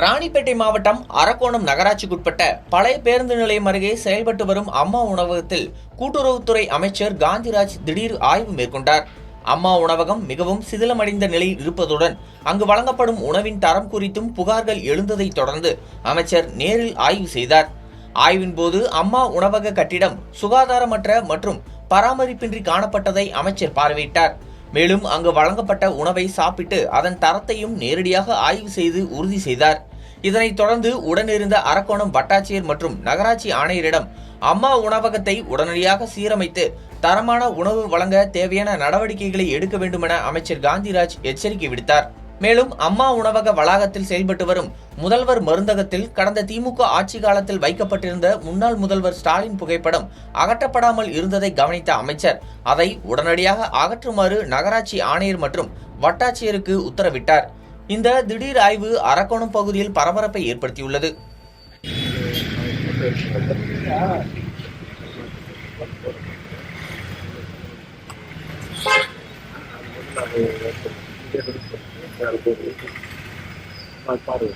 ராணிப்பேட்டை மாவட்டம் அரக்கோணம் நகராட்சிக்குட்பட்ட பழைய பேருந்து நிலையம் அருகே செயல்பட்டு வரும் அம்மா உணவகத்தில் கூட்டுறவுத்துறை அமைச்சர் காந்திராஜ் திடீர் ஆய்வு மேற்கொண்டார். அம்மா உணவகம் மிகவும் சிதிலமடைந்த நிலையில் இருப்பதுடன் அங்கு வழங்கப்படும் உணவின் தரம் குறித்தும் புகார்கள் எழுந்ததை தொடர்ந்து அமைச்சர் நேரில் ஆய்வு செய்தார். ஆய்வின் போது அம்மா உணவக கட்டிடம் சுகாதாரமற்ற மற்றும் பராமரிப்பின்றி காணப்பட்டதை அமைச்சர் பார்வையிட்டார். மேலும் அங்கு வழங்கப்பட்ட உணவை சாப்பிட்டு அதன் தரத்தையும் நேரடியாக ஆய்வு செய்து உறுதி செய்தார். இதனைத் தொடர்ந்து உடனிருந்த அரக்கோணம் வட்டாட்சியர் மற்றும் நகராட்சி ஆணையரிடம் அம்மா உணவகத்தை உடனடியாக சீரமைத்து தரமான உணவு வழங்க தேவையான நடவடிக்கைகளை எடுக்க வேண்டும் என அமைச்சர் காந்திராஜ் எச்சரிக்கை விடுத்தார். மேலும் அம்மா உணவக வளாகத்தில் செயல்பட்டு வரும் முதல்வர் மருந்தகத்தில் கடந்த திமுக ஆட்சி காலத்தில் வைக்கப்பட்டிருந்த முன்னாள் முதல்வர் ஸ்டாலின் புகைப்படம் அகற்றப்படாமல் இருந்ததை கவனித்த அமைச்சர் அதை உடனடியாக அகற்றுமாறு நகராட்சி ஆணையர் மற்றும் வட்டாட்சியருக்கு உத்தரவிட்டார். இந்த திடீர் ஆய்வு அரக்கோணம் பகுதியில் பரபரப்பை ஏற்படுத்தியுள்ளது. Paru.